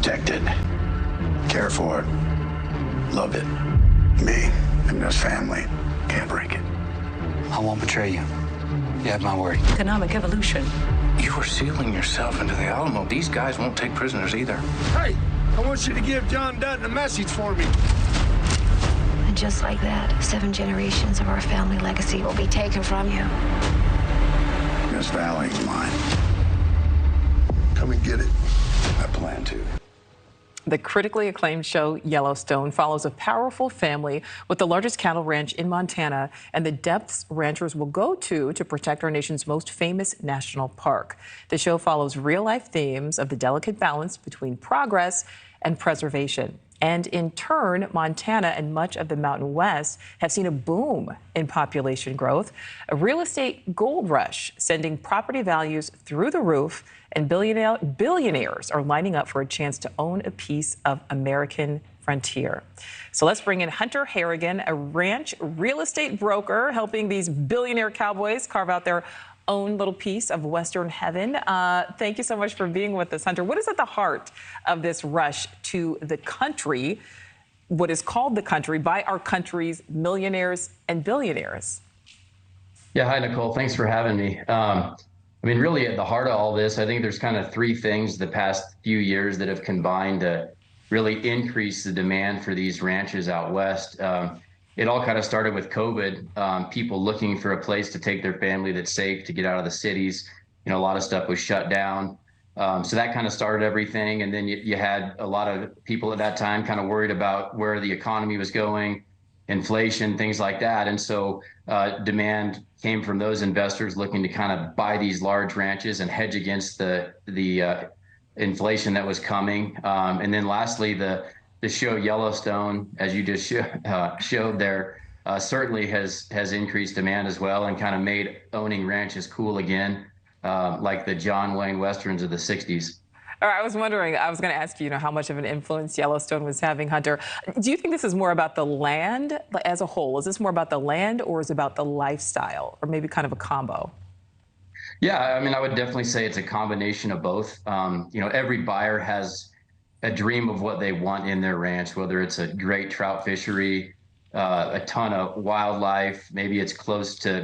Protect it. Care for it. Love it. Me and this family can't break it. I won't betray you. You have my word. Economic evolution. You were sealing yourself into the Alamo. These guys won't take prisoners either. Hey, I want you to give John Dutton a message for me. And just like that, 7 generations of our family legacy will be taken from you. This valley's mine. Come and get it. I plan to. The critically acclaimed show Yellowstone follows a powerful family with the largest cattle ranch in Montana and the depths ranchers will go to protect our nation's most famous national park. The show follows real-life themes of the delicate balance between progress and preservation. And in turn, Montana and much of the Mountain West have seen a boom in population growth, a real estate gold rush sending property values through the roof, and billionaires are lining up for a chance to own a piece of American frontier. So let's bring in Hunter Harrigan, a ranch real estate broker helping these billionaire cowboys carve out their own little piece of Western heaven. Thank you so much for being with us, Hunter. What is at the heart of this rush to the country, what is called the country by our country's millionaires and billionaires? Yeah, hi, Nicole. Thanks for having me. I mean, really at the heart of all this, I think there's kind of 3 things the past few years that have combined to really increase the demand for these ranches out west. It all kind of started with COVID, people looking for a place to take their family that's safe to get out of the cities. You know, a lot of stuff was shut down. So that kind of started everything. And then you had a lot of people at that time kind of worried about where the economy was going, inflation, things like that. And so demand came from those investors looking to kind of buy these large ranches and hedge against the inflation that was coming. And then lastly, the show Yellowstone, as you just showed there, certainly has increased demand as well and kind of made owning ranches cool again, like the John Wayne Westerns of the 60s. All right, I was wondering, I was going to ask you, how much of an influence Yellowstone was having, Hunter. Do you think this is more about the land as a whole? Is this more about the land or is it about the lifestyle, or maybe kind of a combo? Yeah, I mean, I would definitely say it's a combination of both. Every buyer has a dream of what they want in their ranch, whether it's a great trout fishery, a ton of wildlife, maybe it's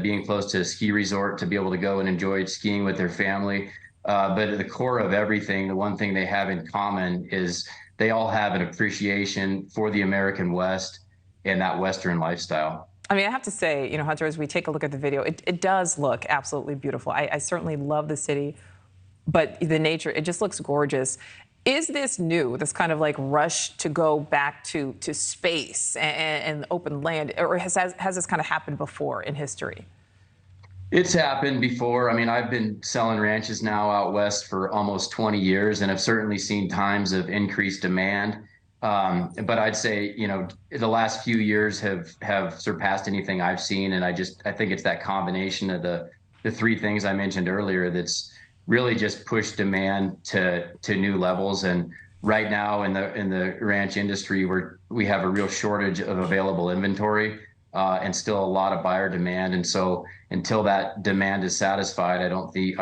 being close to a ski resort to be able to go and enjoy skiing with their family. But at the core of everything, the one thing they have in common is they all have an appreciation for the American West and that Western lifestyle. I mean, I have to say, Hunter, as we take a look at the video, it does look absolutely beautiful. I certainly love the city, but the nature, it just looks gorgeous. Is this new, this kind of like rush to go back to space and open land, or has this kind of happened before in history? It's happened before. I mean, I've been selling ranches now out west for almost 20 years, and I've certainly seen times of increased demand. But I'd say, the last few years have surpassed anything I've seen, and I think it's that combination of the 3 things I mentioned earlier that's really just pushed demand to new levels. And right now in the ranch industry, we have a real shortage of available inventory. And still a lot of buyer demand. And so until that demand is satisfied, I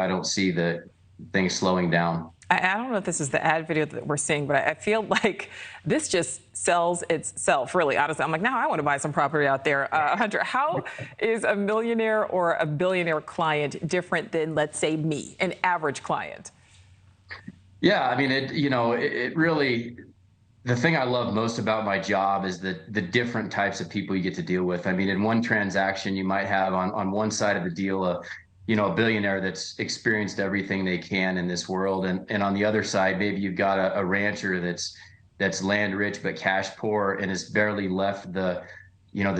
don't see the thing slowing down. I don't know if this is the ad video that we're seeing, but I feel like this just sells itself, really, honestly. I'm like, now I want to buy some property out there. Hunter, how is a millionaire or a billionaire client different than, let's say, me, an average client? Yeah, I mean, it really... The thing I love most about my job is the different types of people you get to deal with. I mean, in one transaction, you might have on one side of the deal, a billionaire that's experienced everything they can in this world. And on the other side, maybe you've got a rancher that's land rich, but cash poor and has barely left the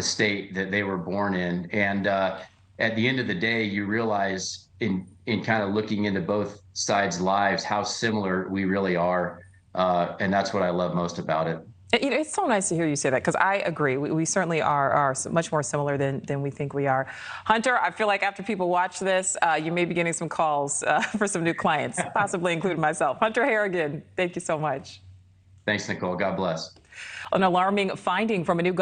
state that they were born in. And at the end of the day, you realize in kind of looking into both sides' lives, how similar we really are. And that's what I love most about it. It's so nice to hear you say that, because I agree. We certainly are much more similar than we think we are. Hunter, I feel like after people watch this, you may be getting some calls for some new clients, possibly including myself. Hunter Harrigan, thank you so much. Thanks, Nicole. God bless. An alarming finding from a new